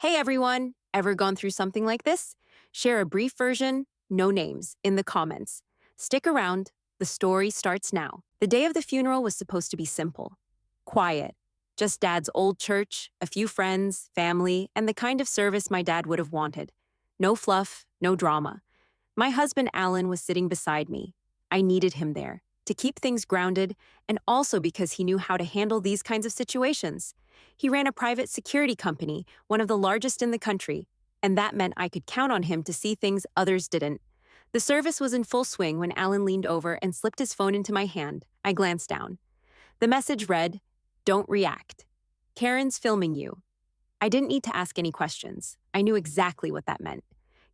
Hey everyone, ever gone through something like this? Share a brief version, no names, in the comments. Stick around, the story starts now. The day of the funeral was supposed to be simple, quiet. Just Dad's old church, a few friends, family, and the kind of service my dad would have wanted. No fluff, no drama. My husband Alan was sitting beside me. I needed him there to keep things grounded and also because he knew how to handle these kinds of situations. He ran a private security company, one of the largest in the country, and that meant I could count on him to see things others didn't. The service was in full swing when Alan leaned over and slipped his phone into my hand. I glanced down. The message read, "Don't react. Karen's filming you." I didn't need to ask any questions. I knew exactly what that meant.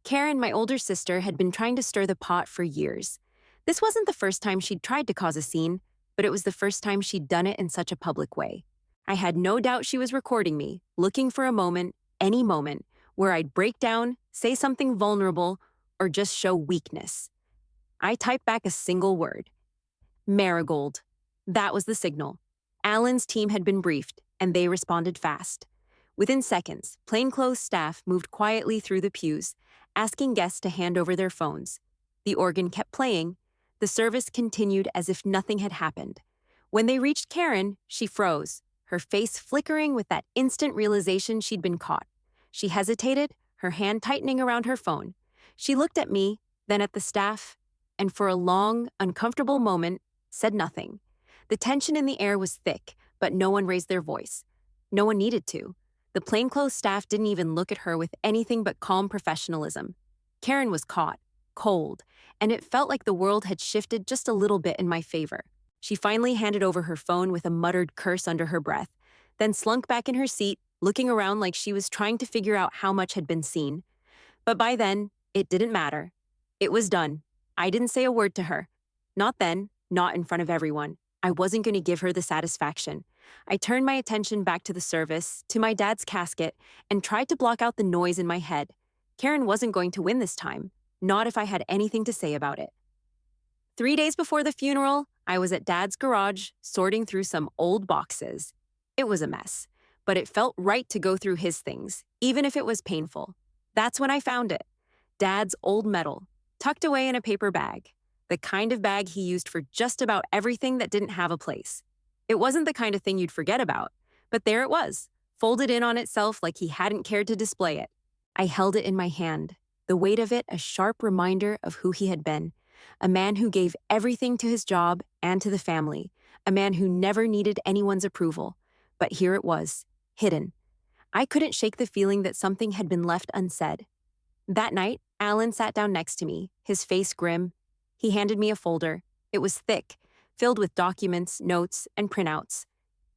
Karen, my older sister, had been trying to stir the pot for years. This wasn't the first time she'd tried to cause a scene, but it was the first time she'd done it in such a public way. I had no doubt she was recording me, looking for a moment, any moment, where I'd break down, say something vulnerable, or just show weakness. I typed back a single word. Marigold. That was the signal. Alan's team had been briefed, and they responded fast. Within seconds, plainclothes staff moved quietly through the pews, asking guests to hand over their phones. The organ kept playing. The service continued as if nothing had happened. When they reached Karen, she froze, her face flickering with that instant realization she'd been caught. She hesitated, her hand tightening around her phone. She looked at me, then at the staff, and for a long, uncomfortable moment, said nothing. The tension in the air was thick, but no one raised their voice. No one needed to. The plainclothes staff didn't even look at her with anything but calm professionalism. Karen was caught, cold, and it felt like the world had shifted just a little bit in my favor. She finally handed over her phone with a muttered curse under her breath, then slunk back in her seat, looking around like she was trying to figure out how much had been seen. But by then, it didn't matter. It was done. I didn't say a word to her. Not then, not in front of everyone. I wasn't going to give her the satisfaction. I turned my attention back to the service, to my dad's casket, and tried to block out the noise in my head. Karen wasn't going to win this time, not if I had anything to say about it. 3 days before the funeral, I was at Dad's garage, sorting through some old boxes. It was a mess, but it felt right to go through his things, even if it was painful. That's when I found it. Dad's old medal, tucked away in a paper bag. The kind of bag he used for just about everything that didn't have a place. It wasn't the kind of thing you'd forget about, but there it was, folded in on itself like he hadn't cared to display it. I held it in my hand, the weight of it a sharp reminder of who he had been, a man who gave everything to his job and to the family, a man who never needed anyone's approval. But here it was, hidden. I couldn't shake the feeling that something had been left unsaid. That night, Alan sat down next to me, his face grim. He handed me a folder. It was thick, filled with documents, notes, and printouts.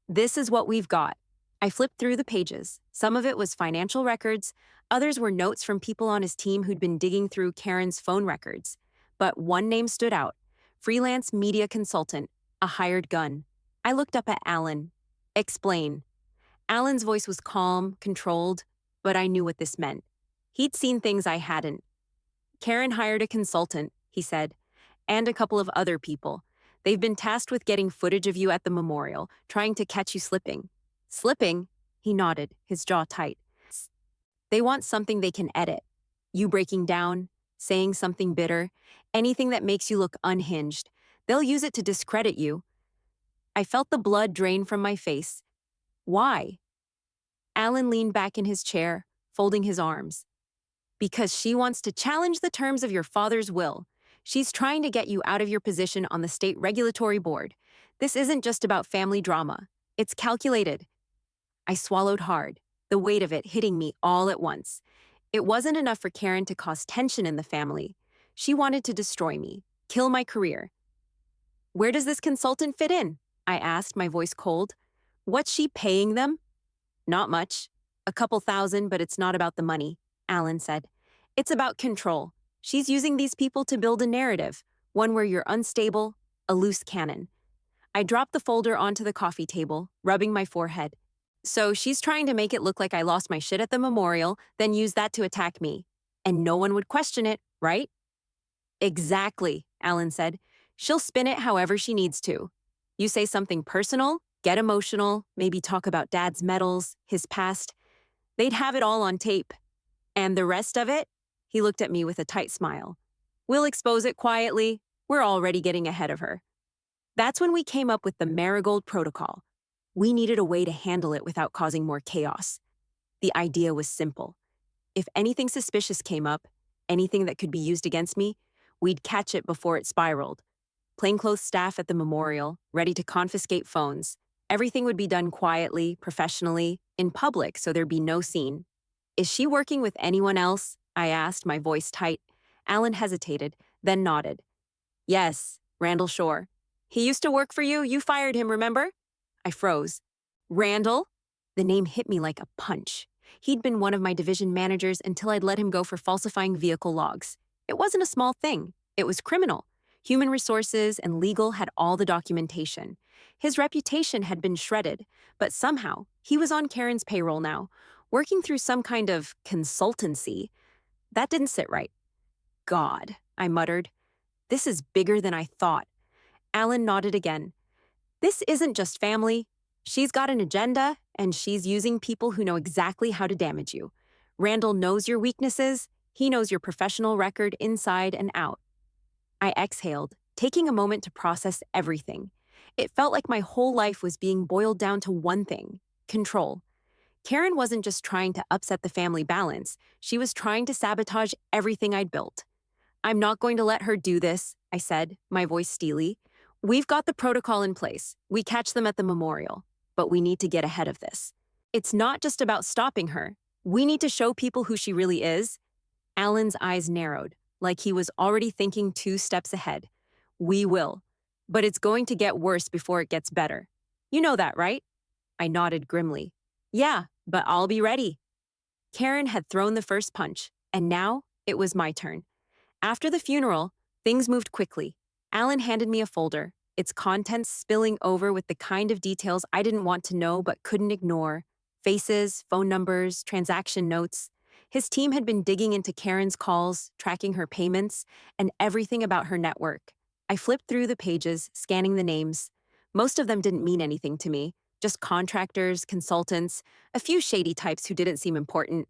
"This is what we've got." I flipped through the pages. Some of it was financial records, others were notes from people on his team who'd been digging through Karen's phone records. But one name stood out, freelance media consultant, a hired gun. I looked up at Alan. "Explain." Alan's voice was calm, controlled, but I knew what this meant. He'd seen things I hadn't. "Karen hired a consultant," he said, "and a couple of other people. They've been tasked with getting footage of you at the memorial, trying to catch you slipping." "Slipping?" He nodded, his jaw tight. "They want something they can edit. You breaking down, saying something bitter, anything that makes you look unhinged. They'll use it to discredit you." I felt the blood drain from my face. "Why?" Alan leaned back in his chair, folding his arms. "Because she wants to challenge the terms of your father's will. She's trying to get you out of your position on the state regulatory board. This isn't just about family drama. It's calculated." I swallowed hard, the weight of it hitting me all at once. It wasn't enough for Karen to cause tension in the family. She wanted to destroy me, kill my career. "Where does this consultant fit in?" I asked, my voice cold. "What's she paying them?" "Not much. A couple thousand, but it's not about the money," Alan said. "It's about control. She's using these people to build a narrative, one where you're unstable, a loose cannon." I dropped the folder onto the coffee table, rubbing my forehead. "So she's trying to make it look like I lost my shit at the memorial, then use that to attack me. And no one would question it, right?" "Exactly," Alan said. "She'll spin it however she needs to. You say something personal, get emotional, maybe talk about Dad's medals, his past. They'd have it all on tape. And the rest of it? He looked at me with a tight smile. We'll expose it quietly. We're already getting ahead of her. That's when we came up with the Marigold Protocol. We needed a way to handle it without causing more chaos. The idea was simple. If anything suspicious came up, anything that could be used against me, we'd catch it before it spiraled. Plainclothes staff at the memorial, ready to confiscate phones. Everything would be done quietly, professionally, in public, so there'd be no scene. Is she working with anyone else? I asked, my voice tight. Alan hesitated, then nodded. Yes, Randall Shore. He used to work for you. You fired him, remember? I froze. Randall? The name hit me like a punch. He'd been one of my division managers until I'd let him go for falsifying vehicle logs. It wasn't a small thing. It was criminal. Human resources and legal had all the documentation. His reputation had been shredded, but somehow he was on Karen's payroll now, working through some kind of consultancy. That didn't sit right. God, I muttered. This is bigger than I thought. Alan nodded again. This isn't just family. She's got an agenda, and she's using people who know exactly how to damage you. Randall knows your weaknesses. He knows your professional record inside and out. I exhaled, taking a moment to process everything. It felt like my whole life was being boiled down to one thing: control. Karen wasn't just trying to upset the family balance, she was trying to sabotage everything I'd built. I'm not going to let her do this, I said, my voice steely. We've got the protocol in place. We catch them at the memorial. But we need to get ahead of this. It's not just about stopping her. We need to show people who she really is. Alan's eyes narrowed, like he was already thinking 2 steps ahead. We will. But it's going to get worse before it gets better. You know that, right? I nodded grimly. Yeah, but I'll be ready. Karen had thrown the first punch, and now it was my turn. After the funeral, things moved quickly. Alan handed me a folder, its contents spilling over with the kind of details I didn't want to know but couldn't ignore. Faces, phone numbers, transaction notes. His team had been digging into Karen's calls, tracking her payments, and everything about her network. I flipped through the pages, scanning the names. Most of them didn't mean anything to me, just contractors, consultants, a few shady types who didn't seem important.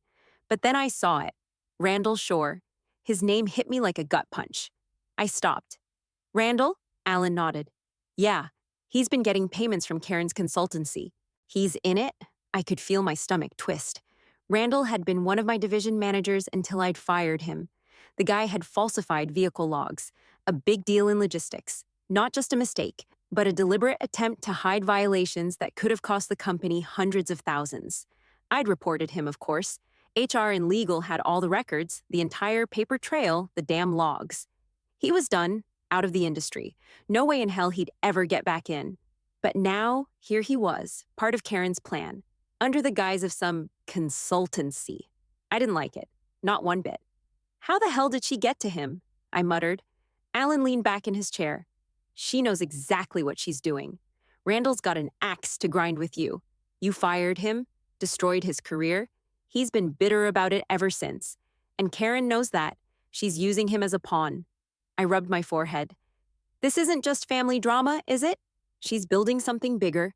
But then I saw it. Randall Shore. His name hit me like a gut punch. I stopped. Randall? Alan nodded. Yeah, he's been getting payments from Karen's consultancy. He's in it? I could feel my stomach twist. Randall had been one of my division managers until I'd fired him. The guy had falsified vehicle logs, a big deal in logistics. Not just a mistake, but a deliberate attempt to hide violations that could have cost the company hundreds of thousands. I'd reported him, of course. HR and legal had all the records, the entire paper trail, the damn logs. He was done, out of the industry. No way in hell he'd ever get back in. But now, here he was, part of Karen's plan, under the guise of some consultancy. I didn't like it, not one bit. How the hell did she get to him? I muttered. Alan leaned back in his chair. She knows exactly what she's doing. Randall's got an axe to grind with you. You fired him, destroyed his career. He's been bitter about it ever since. And Karen knows that. She's using him as a pawn. I rubbed my forehead. This isn't just family drama, is it? She's building something bigger.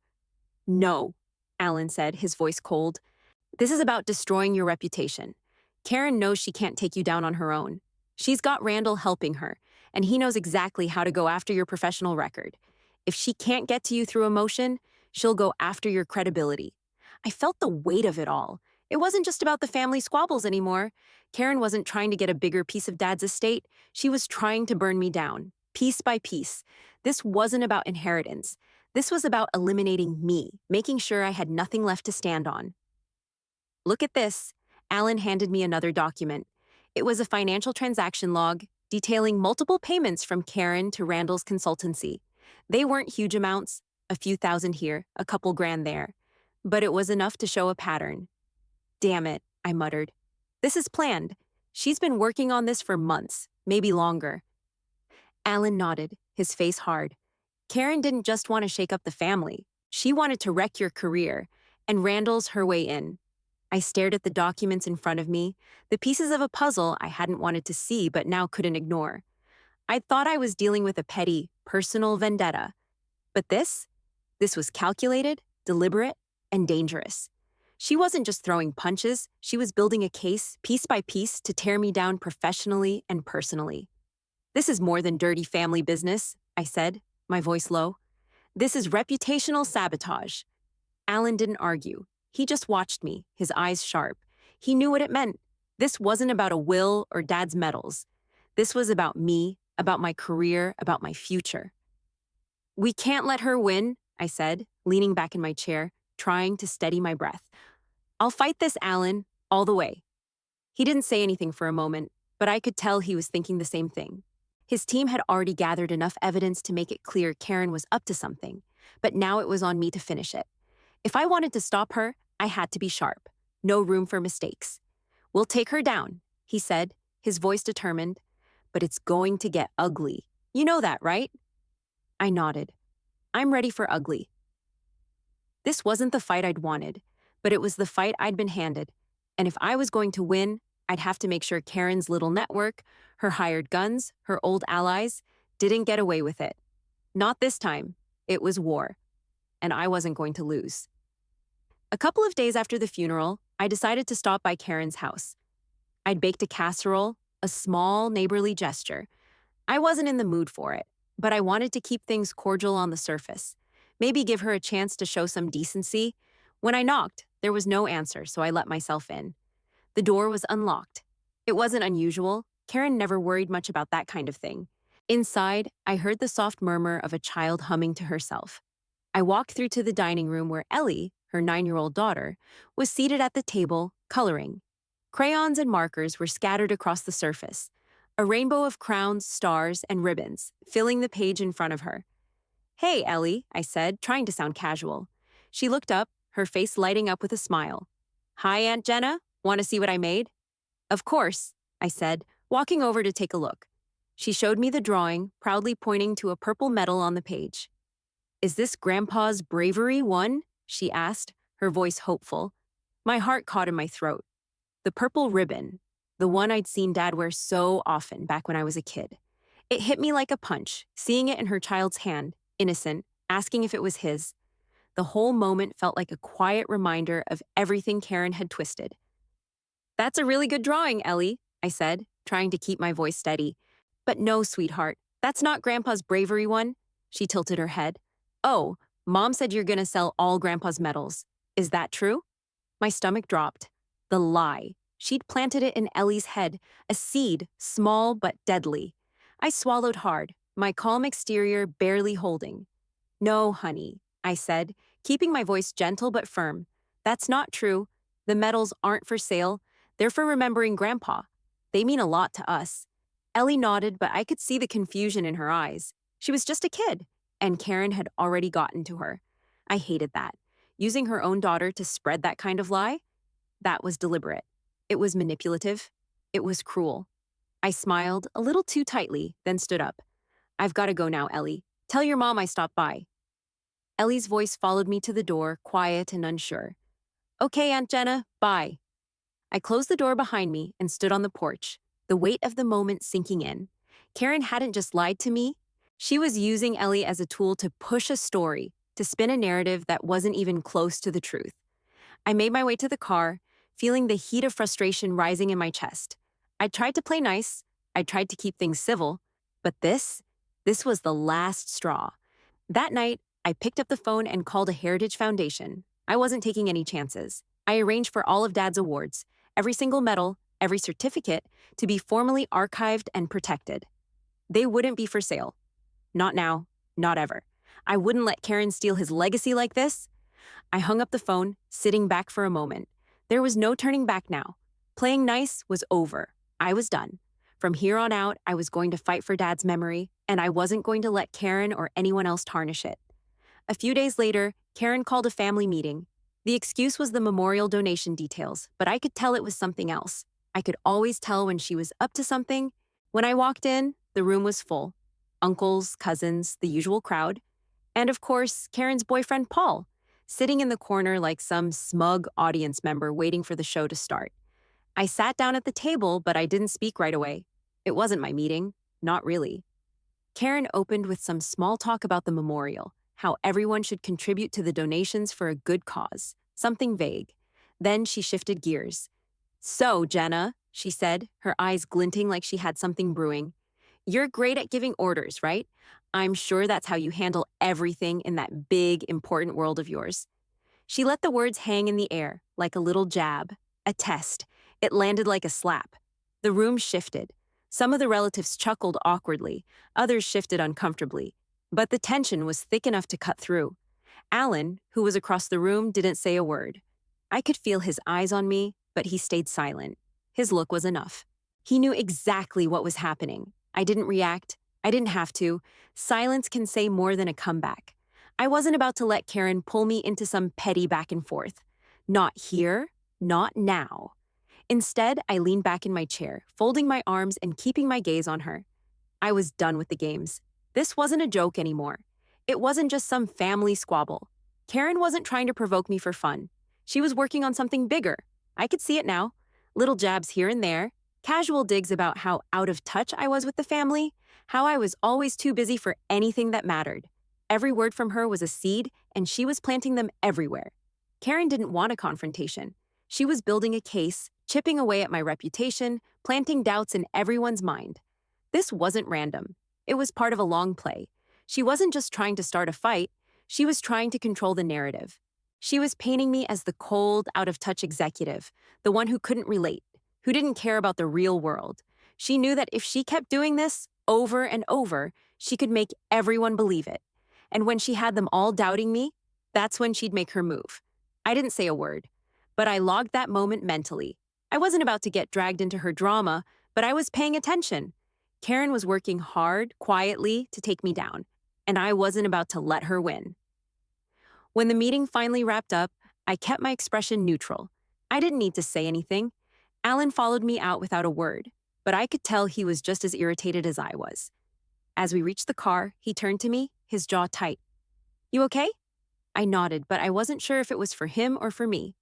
No, Alan said, his voice cold. This is about destroying your reputation. Karen knows she can't take you down on her own. She's got Randall helping her, and he knows exactly how to go after your professional record. If she can't get to you through emotion, she'll go after your credibility. I felt the weight of it all. It wasn't just about the family squabbles anymore. Karen wasn't trying to get a bigger piece of Dad's estate. She was trying to burn me down, piece by piece. This wasn't about inheritance. This was about eliminating me, making sure I had nothing left to stand on. Look at this. Alan handed me another document. It was a financial transaction log detailing multiple payments from Karen to Randall's consultancy. They weren't huge amounts, a few thousand here, a couple grand there. But it was enough to show a pattern. Damn it, I muttered. This is planned. She's been working on this for months, maybe longer. Alan nodded, his face hard. Karen didn't just want to shake up the family. She wanted to wreck your career, and Randall's her way in. I stared at the documents in front of me, the pieces of a puzzle I hadn't wanted to see but now couldn't ignore. I thought I was dealing with a petty, personal vendetta. But this was calculated, deliberate, and dangerous. She wasn't just throwing punches, she was building a case, piece by piece, to tear me down professionally and personally. This is more than dirty family business, I said, my voice low. This is reputational sabotage. Alan didn't argue. He just watched me, his eyes sharp. He knew what it meant. This wasn't about a will or dad's medals. This was about me, about my career, about my future. We can't let her win, I said, leaning back in my chair, trying to steady my breath. I'll fight this, Alan, all the way. He didn't say anything for a moment, but I could tell he was thinking the same thing. His team had already gathered enough evidence to make it clear Karen was up to something, but now it was on me to finish it. If I wanted to stop her, I had to be sharp. No room for mistakes. We'll take her down, he said, his voice determined, but it's going to get ugly. You know that, right? I nodded. I'm ready for ugly. This wasn't the fight I'd wanted, but it was the fight I'd been handed. And if I was going to win, I'd have to make sure Karen's little network, her hired guns, her old allies, didn't get away with it. Not this time. It was war. And I wasn't going to lose. A couple of days after the funeral, I decided to stop by Karen's house. I'd baked a casserole, a small neighborly gesture. I wasn't in the mood for it, but I wanted to keep things cordial on the surface. Maybe give her a chance to show some decency. When I knocked, there was no answer, so I let myself in. The door was unlocked. It wasn't unusual. Karen never worried much about that kind of thing. Inside, I heard the soft murmur of a child humming to herself. I walked through to the dining room where Ellie, her 9-year-old daughter, was seated at the table, coloring. Crayons and markers were scattered across the surface, a rainbow of crowns, stars, and ribbons, filling the page in front of her. Hey, Ellie, I said, trying to sound casual. She looked up, her face lighting up with a smile. Hi, Aunt Jenna. Want to see what I made? Of course, I said, walking over to take a look. She showed me the drawing, proudly pointing to a purple medal on the page. Is this Grandpa's bravery one? She asked, her voice hopeful. My heart caught in my throat. The purple ribbon, the one I'd seen Dad wear so often back when I was a kid. It hit me like a punch, seeing it in her child's hand, innocent, asking if it was his. The whole moment felt like a quiet reminder of everything Karen had twisted. That's a really good drawing, Ellie, I said, trying to keep my voice steady. But no, sweetheart, that's not Grandpa's bravery one. She tilted her head. Oh, Mom said you're gonna sell all Grandpa's medals. Is that true? My stomach dropped. The lie. She'd planted it in Ellie's head, a seed, small but deadly. I swallowed hard, my calm exterior barely holding. No, honey, I said, keeping my voice gentle but firm. That's not true. The medals aren't for sale. They're for remembering Grandpa. They mean a lot to us. Ellie nodded, but I could see the confusion in her eyes. She was just a kid, and Karen had already gotten to her. I hated that. Using her own daughter to spread that kind of lie? That was deliberate. It was manipulative. It was cruel. I smiled a little too tightly, then stood up. I've got to go now, Ellie. Tell your mom I stopped by. Ellie's voice followed me to the door, quiet and unsure. Okay, Aunt Jenna, bye. I closed the door behind me and stood on the porch, the weight of the moment sinking in. Karen hadn't just lied to me. She was using Ellie as a tool to push a story, to spin a narrative that wasn't even close to the truth. I made my way to the car, feeling the heat of frustration rising in my chest. I tried to play nice. I tried to keep things civil. But this was the last straw. That night, I picked up the phone and called a Heritage Foundation. I wasn't taking any chances. I arranged for all of Dad's awards, every single medal, every certificate, to be formally archived and protected. They wouldn't be for sale. Not now, not ever. I wouldn't let Karen steal his legacy like this. I hung up the phone, sitting back for a moment. There was no turning back now. Playing nice was over. I was done. From here on out, I was going to fight for Dad's memory, and I wasn't going to let Karen or anyone else tarnish it. A few days later, Karen called a family meeting. The excuse was the memorial donation details, but I could tell it was something else. I could always tell when she was up to something. When I walked in, the room was full. Uncles, cousins, the usual crowd. And of course, Karen's boyfriend, Paul, sitting in the corner like some smug audience member waiting for the show to start. I sat down at the table, but I didn't speak right away. It wasn't my meeting. Not really. Karen opened with some small talk about the memorial, how everyone should contribute to the donations for a good cause, something vague. Then she shifted gears. "So, Jenna," she said, her eyes glinting like she had something brewing. "You're great at giving orders, right? I'm sure that's how you handle everything in that big, important world of yours." She let the words hang in the air, like a little jab, a test. It landed like a slap. The room shifted. Some of the relatives chuckled awkwardly, others shifted uncomfortably. But the tension was thick enough to cut through. Alan, who was across the room, didn't say a word. I could feel his eyes on me, but he stayed silent. His look was enough. He knew exactly what was happening. I didn't react. I didn't have to. Silence can say more than a comeback. I wasn't about to let Karen pull me into some petty back and forth. Not here, not now. Instead, I leaned back in my chair, folding my arms and keeping my gaze on her. I was done with the games. This wasn't a joke anymore. It wasn't just some family squabble. Karen wasn't trying to provoke me for fun. She was working on something bigger. I could see it now. Little jabs here and there, casual digs about how out of touch I was with the family, how I was always too busy for anything that mattered. Every word from her was a seed, and she was planting them everywhere. Karen didn't want a confrontation. She was building a case, chipping away at my reputation, planting doubts in everyone's mind. This wasn't random. It was part of a long play. She wasn't just trying to start a fight, she was trying to control the narrative. She was painting me as the cold, out-of-touch executive, the one who couldn't relate, who didn't care about the real world. She knew that if she kept doing this over and over, she could make everyone believe it. And when she had them all doubting me, that's when she'd make her move. I didn't say a word, but I logged that moment mentally. I wasn't about to get dragged into her drama, but I was paying attention. Karen was working hard, quietly, to take me down, and I wasn't about to let her win. When the meeting finally wrapped up, I kept my expression neutral. I didn't need to say anything. Alan followed me out without a word, but I could tell he was just as irritated as I was. As we reached the car, he turned to me, his jaw tight. "You okay?" I nodded, but I wasn't sure if it was for him or for me.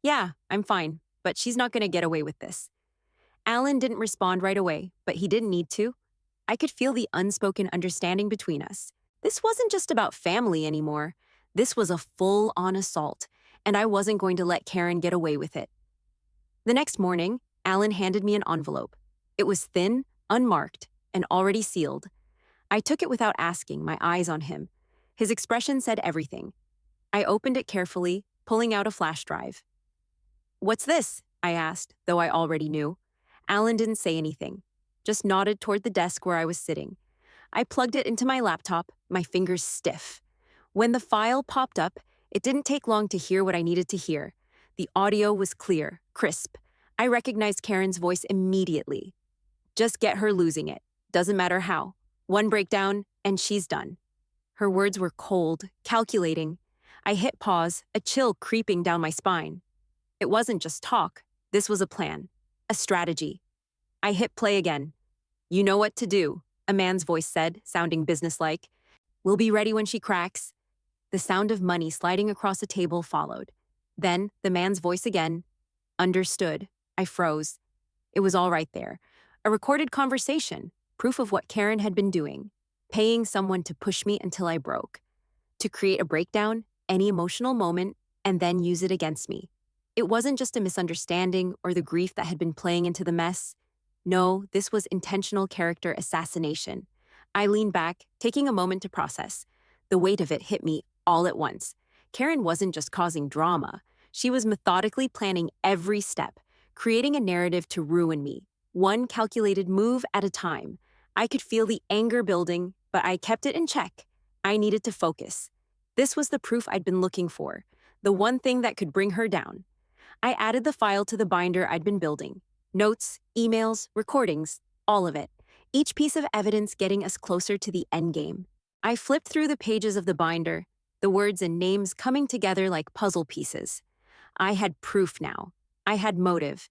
"Yeah, I'm fine, but she's not going to get away with this." Alan didn't respond right away, but he didn't need to. I could feel the unspoken understanding between us. This wasn't just about family anymore. This was a full-on assault, and I wasn't going to let Karen get away with it. The next morning, Alan handed me an envelope. It was thin, unmarked, and already sealed. I took it without asking, my eyes on him. His expression said everything. I opened it carefully, pulling out a flash drive. "What's this?" I asked, though I already knew. Alan didn't say anything, just nodded toward the desk where I was sitting. I plugged it into my laptop, my fingers stiff. When the file popped up, it didn't take long to hear what I needed to hear. The audio was clear, crisp. I recognized Karen's voice immediately. "Just get her losing it. Doesn't matter how. One breakdown, and she's done." Her words were cold, calculating. I hit pause, a chill creeping down my spine. It wasn't just talk. This was a plan, a strategy. I hit play again. "You know what to do," a man's voice said, sounding businesslike. "We'll be ready when she cracks." The sound of money sliding across a table followed. Then, the man's voice again. "Understood." I froze. It was all right there. A recorded conversation, proof of what Karen had been doing. Paying someone to push me until I broke. To create a breakdown, any emotional moment, and then use it against me. It wasn't just a misunderstanding or the grief that had been playing into the mess. No, this was intentional character assassination. I leaned back, taking a moment to process. The weight of it hit me all at once. Karen wasn't just causing drama. She was methodically planning every step, creating a narrative to ruin me, one calculated move at a time. I could feel the anger building, but I kept it in check. I needed to focus. This was the proof I'd been looking for, the one thing that could bring her down. I added the file to the binder I'd been building. Notes, emails, recordings, all of it. Each piece of evidence getting us closer to the endgame. I flipped through the pages of the binder, the words and names coming together like puzzle pieces. I had proof now. I had motive.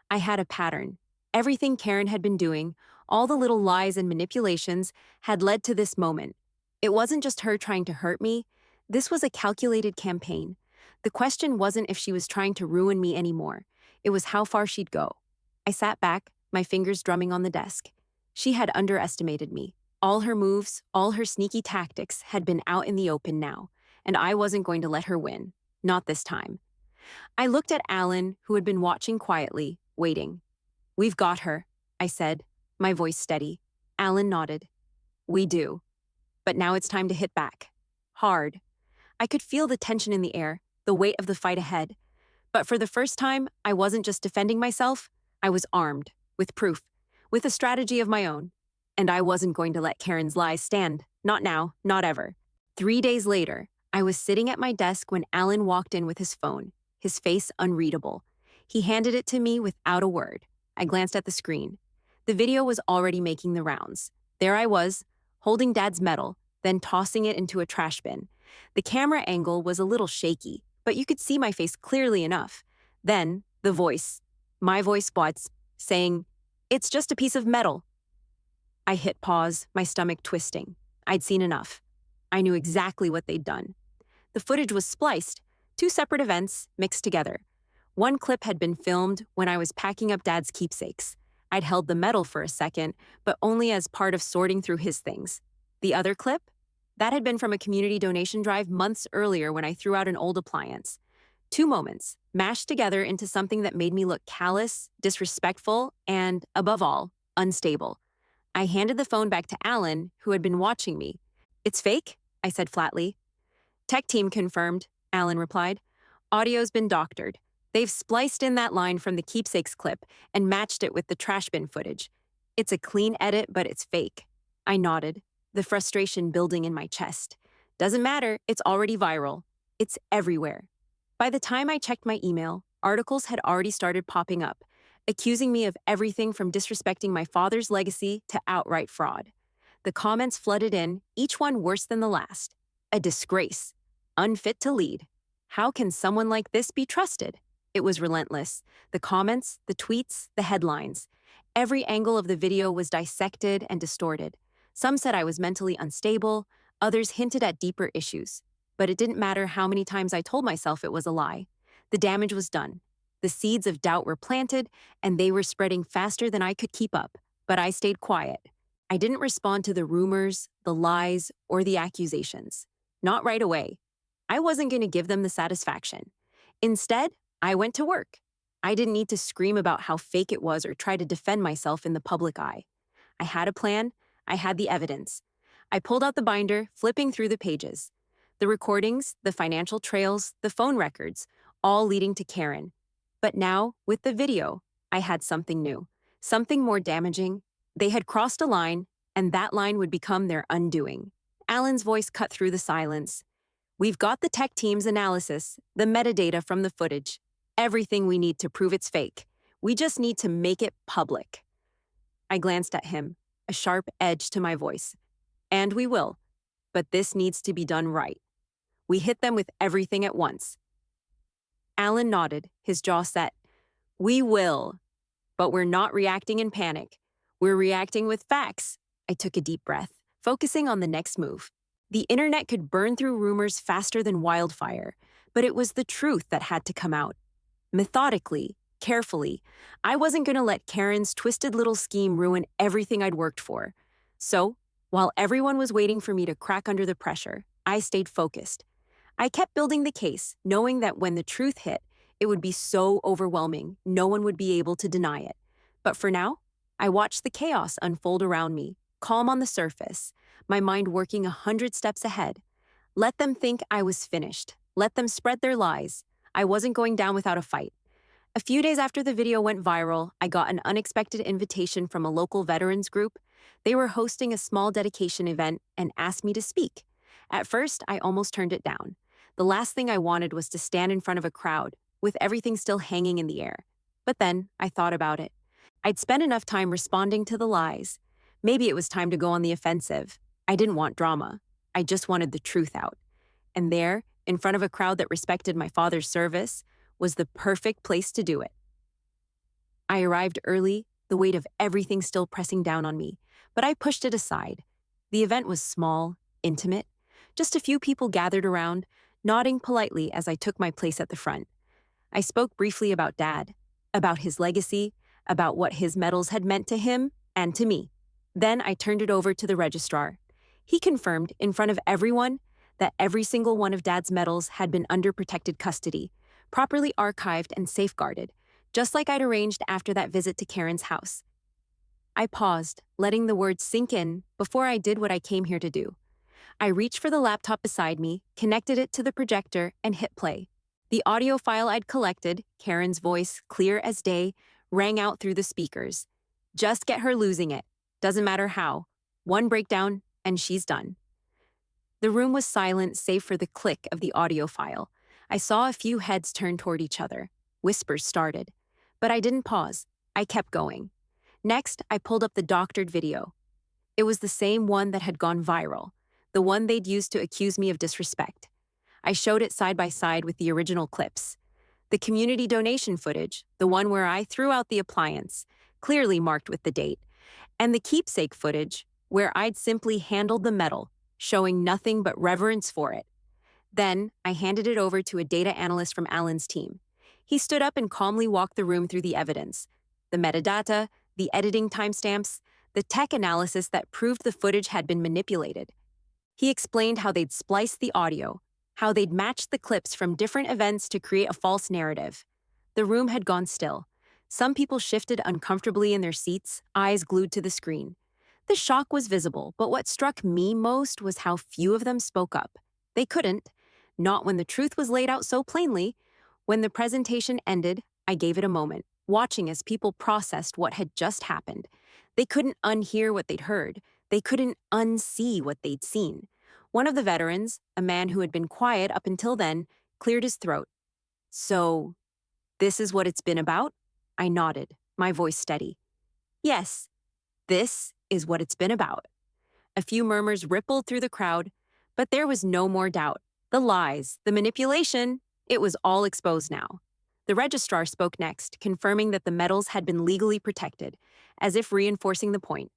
I had a pattern. Everything Karen had been doing, all the little lies and manipulations, had led to this moment. It wasn't just her trying to hurt me. This was a calculated campaign. The question wasn't if she was trying to ruin me anymore. It was how far she'd go. I sat back, my fingers drumming on the desk. She had underestimated me. All her moves, all her sneaky tactics had been out in the open now, and I wasn't going to let her win. Not this time. I looked at Alan, who had been watching quietly, waiting. "We've got her," I said, my voice steady. Alan nodded. "We do. But now it's time to hit back. Hard." I could feel the tension in the air, the weight of the fight ahead. But for the first time, I wasn't just defending myself, I was armed, with proof, with a strategy of my own. And I wasn't going to let Karen's lies stand. Not now, not ever. 3 days later, I was sitting at my desk when Alan walked in with his phone, his face unreadable. He handed it to me without a word. I glanced at the screen. The video was already making the rounds. There I was, holding Dad's medal, then tossing it into a trash bin. The camera angle was a little shaky, but you could see my face clearly enough. Then, the voice, my voice spots, saying, "It's just a piece of metal." I hit pause, my stomach twisting. I'd seen enough. I knew exactly what they'd done. The footage was spliced, two separate events mixed together. One clip had been filmed when I was packing up Dad's keepsakes. I'd held the medal for a second, but only as part of sorting through his things. The other clip? That had been from a community donation drive months earlier when I threw out an old appliance. Two moments, mashed together into something that made me look callous, disrespectful, and, above all, unstable. I handed the phone back to Alan, who had been watching me. "It's fake," I said flatly. "Tech team confirmed," Alan replied. "Audio's been doctored. They've spliced in that line from the keepsakes clip and matched it with the trash bin footage. It's a clean edit, but it's fake." I nodded, the frustration building in my chest. "Doesn't matter, it's already viral. It's everywhere." By the time I checked my email, articles had already started popping up, accusing me of everything from disrespecting my father's legacy to outright fraud. The comments flooded in, each one worse than the last. A disgrace. Unfit to lead. How can someone like this be trusted? It was relentless. The comments, the tweets, the headlines. Every angle of the video was dissected and distorted. Some said I was mentally unstable, others hinted at deeper issues. But it didn't matter how many times I told myself it was a lie. The damage was done. The seeds of doubt were planted, and they were spreading faster than I could keep up. But I stayed quiet. I didn't respond to the rumors, the lies, or the accusations. Not right away. I wasn't going to give them the satisfaction. Instead, I went to work. I didn't need to scream about how fake it was or try to defend myself in the public eye. I had a plan. I had the evidence. I pulled out the binder, flipping through the pages. The recordings, the financial trails, the phone records, all leading to Karen. But now, with the video, I had something new, something more damaging. They had crossed a line, and that line would become their undoing. Alan's voice cut through the silence. "We've got the tech team's analysis, the metadata from the footage, everything we need to prove it's fake. We just need to make it public." I glanced at him, a sharp edge to my voice. "And we will. But this needs to be done right. We hit them with everything at once." Alan nodded, his jaw set. "We will. But we're not reacting in panic. We're reacting with facts." I took a deep breath, focusing on the next move. The internet could burn through rumors faster than wildfire, but it was the truth that had to come out. Methodically, carefully, I wasn't going to let Karen's twisted little scheme ruin everything I'd worked for. So, while everyone was waiting for me to crack under the pressure, I stayed focused. I kept building the case, knowing that when the truth hit, it would be so overwhelming, no one would be able to deny it. But for now, I watched the chaos unfold around me, calm on the surface, my mind working 100 steps ahead. Let them think I was finished. Let them spread their lies. I wasn't going down without a fight. A few days after the video went viral, I got an unexpected invitation from a local veterans group. They were hosting a small dedication event and asked me to speak. At first, I almost turned it down. The last thing I wanted was to stand in front of a crowd, with everything still hanging in the air. But then, I thought about it. I'd spent enough time responding to the lies. Maybe it was time to go on the offensive. I didn't want drama. I just wanted the truth out. And there, in front of a crowd that respected my father's service, was the perfect place to do it. I arrived early, the weight of everything still pressing down on me, but I pushed it aside. The event was small, intimate. Just a few people gathered around, nodding politely as I took my place at the front. I spoke briefly about Dad, about his legacy, about what his medals had meant to him and to me. Then I turned it over to the registrar. He confirmed, in front of everyone, that every single one of Dad's medals had been under protected custody, properly archived and safeguarded, just like I'd arranged after that visit to Karen's house. I paused, letting the words sink in before I did what I came here to do. I reached for the laptop beside me, connected it to the projector, and hit play. The audio file I'd collected, Karen's voice, clear as day, rang out through the speakers. Just get her losing it. Doesn't matter how. One breakdown, and she's done. The room was silent save for the click of the audio file. I saw a few heads turn toward each other. Whispers started. But I didn't pause. I kept going. Next, I pulled up the doctored video. It was the same one that had gone viral, the one they'd used to accuse me of disrespect. I showed it side by side with the original clips. The community donation footage, the one where I threw out the appliance, clearly marked with the date, and the keepsake footage, where I'd simply handled the metal, showing nothing but reverence for it. Then, I handed it over to a data analyst from Alan's team. He stood up and calmly walked the room through the evidence, the metadata, the editing timestamps, the tech analysis that proved the footage had been manipulated. He explained how they'd spliced the audio, how they'd matched the clips from different events to create a false narrative. The room had gone still. Some people shifted uncomfortably in their seats, eyes glued to the screen. The shock was visible, but what struck me most was how few of them spoke up. They couldn't, not when the truth was laid out so plainly. When the presentation ended, I gave it a moment, watching as people processed what had just happened. They couldn't unhear what they'd heard. They couldn't unsee what they'd seen. One of the veterans, a man who had been quiet up until then, cleared his throat. "So, this is what it's been about?" I nodded, my voice steady. "Yes, this is what it's been about." A few murmurs rippled through the crowd, but there was no more doubt. The lies, the manipulation, it was all exposed now. The registrar spoke next, confirming that the medals had been legally protected, as if reinforcing the point.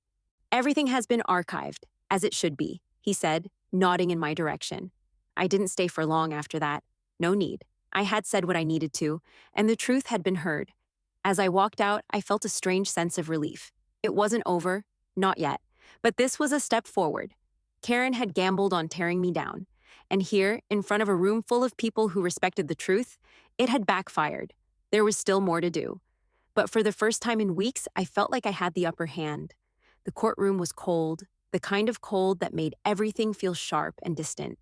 "Everything has been archived, as it should be," he said, nodding in my direction. I didn't stay for long after that. No need. I had said what I needed to, and the truth had been heard. As I walked out, I felt a strange sense of relief. It wasn't over, not yet, but this was a step forward. Karen had gambled on tearing me down, and here, in front of a room full of people who respected the truth, it had backfired. There was still more to do. But for the first time in weeks, I felt like I had the upper hand. The courtroom was cold, the kind of cold that made everything feel sharp and distant.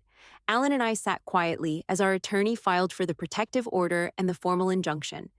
Alan and I sat quietly as our attorney filed for the protective order and the formal injunction.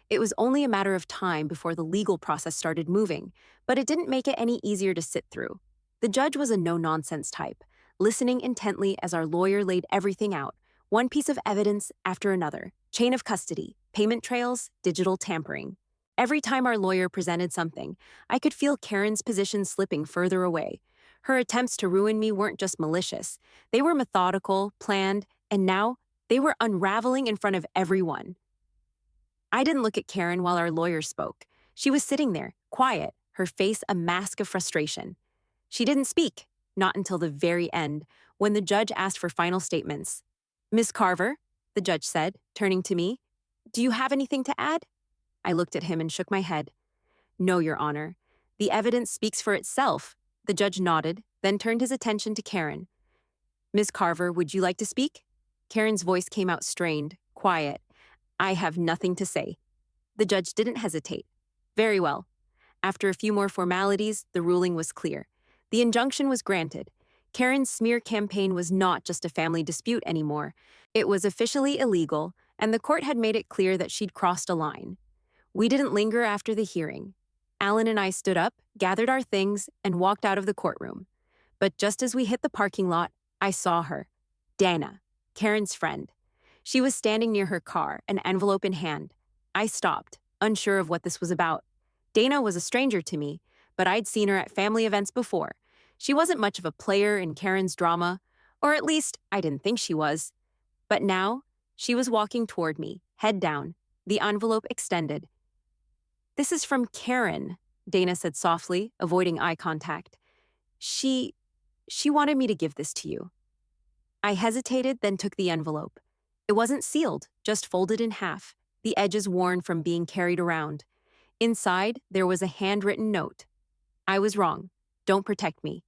It was only a matter of time before the legal process started moving, but it didn't make it any easier to sit through. The judge was a no-nonsense type, listening intently as our lawyer laid everything out, one piece of evidence after another: chain of custody, payment trails, digital tampering. Every time our lawyer presented something, I could feel Karen's position slipping further away. Her attempts to ruin me weren't just malicious. They were methodical, planned, and now they were unraveling in front of everyone. I didn't look at Karen while our lawyer spoke. She was sitting there, quiet, her face a mask of frustration. She didn't speak, not until the very end, when the judge asked for final statements. "Miss Carver," the judge said, turning to me, "do you have anything to add?" I looked at him and shook my head. "No, Your Honor. The evidence speaks for itself." The judge nodded, then turned his attention to Karen. "Miss Carver, would you like to speak?" Karen's voice came out strained, quiet. "I have nothing to say." The judge didn't hesitate. "Very well." After a few more formalities, the ruling was clear. The injunction was granted. Karen's smear campaign was not just a family dispute anymore. It was officially illegal, and the court had made it clear that she'd crossed a line. We didn't linger after the hearing. Alan and I stood up, gathered our things, and walked out of the courtroom. But just as we hit the parking lot, I saw her. Dana, Karen's friend. She was standing near her car, an envelope in hand. I stopped, unsure of what this was about. Dana was a stranger to me, but I'd seen her at family events before. She wasn't much of a player in Karen's drama, or at least I didn't think she was. But now, she was walking toward me, head down, the envelope extended. "This is from Karen," Dana said softly, avoiding eye contact. She wanted me to give this to you." I hesitated, then took the envelope. It wasn't sealed, just folded in half, the edges worn from being carried around. Inside, there was a handwritten note. "I was wrong. Don't protect me."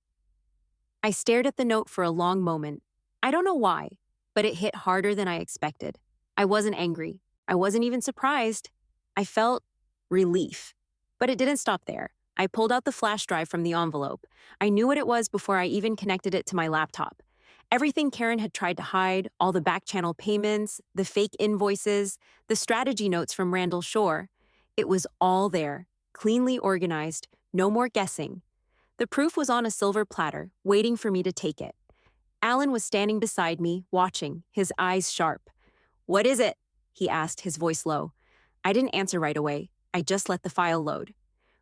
I stared at the note for a long moment. I don't know why, but it hit harder than I expected. I wasn't angry. I wasn't even surprised. I felt relief. But it didn't stop there. I pulled out the flash drive from the envelope. I knew what it was before I even connected it to my laptop. Everything Karen had tried to hide, all the back channel payments, the fake invoices, the strategy notes from Randall Shore, it was all there, cleanly organized, no more guessing. The proof was on a silver platter, waiting for me to take it. Alan was standing beside me, watching, his eyes sharp. "What is it?" he asked, his voice low. I didn't answer right away. I just let the file load.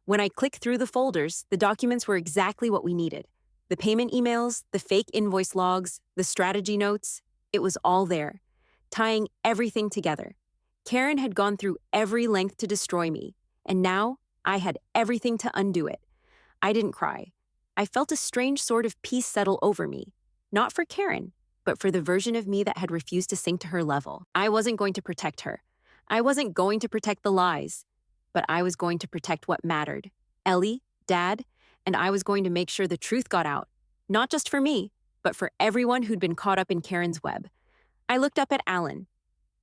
When I clicked through the folders, the documents were exactly what we needed. The payment emails, the fake invoice logs, the strategy notes, it was all there, tying everything together. Karen had gone through every length to destroy me, and now I had everything to undo it. I didn't cry. I felt a strange sort of peace settle over me. Not for Karen, but for the version of me that had refused to sink to her level. I wasn't going to protect her. I wasn't going to protect the lies, but I was going to protect what mattered. Ellie, Dad, and I was going to make sure the truth got out. Not just for me, but for everyone who'd been caught up in Karen's web. I looked up at Alan.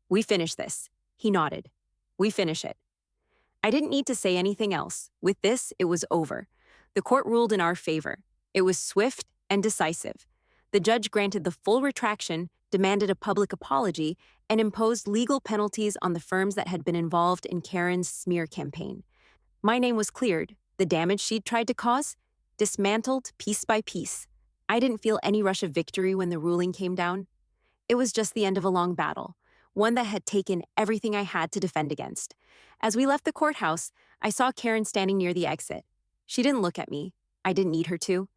"We finish this." He nodded. "We finish it." I didn't need to say anything else. With this, it was over. The court ruled in our favor. It was swift and decisive. The judge granted the full retraction, demanded a public apology, and imposed legal penalties on the firms that had been involved in Karen's smear campaign. My name was cleared. The damage she'd tried to cause? Dismantled piece by piece. I didn't feel any rush of victory when the ruling came down. It was just the end of a long battle, one that had taken everything I had to defend against. As we left the courthouse, I saw Karen standing near the exit. She didn't look at me. I didn't need her to.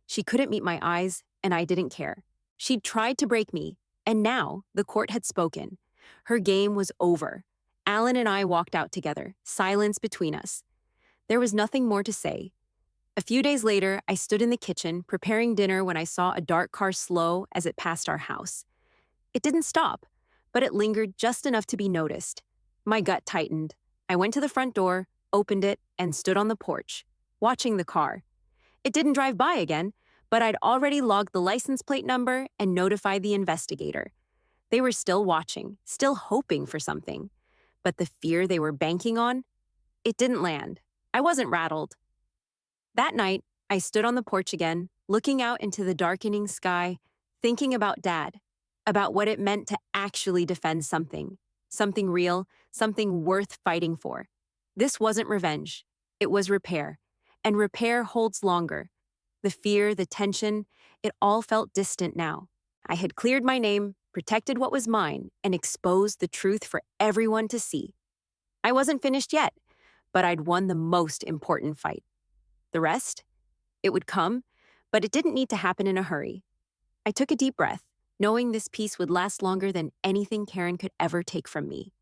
She couldn't meet my eyes, and I didn't care. She'd tried to break me, and now the court had spoken. Her game was over. Alan and I walked out together, silence between us. There was nothing more to say. A few days later, I stood in the kitchen preparing dinner when I saw a dark car slow as it passed our house. It didn't stop, but it lingered just enough to be noticed. My gut tightened. I went to the front door, opened it, and stood on the porch, watching the car. It didn't drive by again, but I'd already logged the license plate number and notified the investigator. They were still watching, still hoping for something. But the fear they were banking on? It didn't land. I wasn't rattled. That night, I stood on the porch again, looking out into the darkening sky, thinking about Dad, about what it meant to actually defend something real, something worth fighting for. This wasn't revenge. It was repair. And repair holds longer. The fear, the tension, it all felt distant now. I had cleared my name, protected what was mine, and exposed the truth for everyone to see. I wasn't finished yet, but I'd won the most important fight. The rest? It would come, but it didn't need to happen in a hurry. I took a deep breath, knowing this peace would last longer than anything Karen could ever take from me.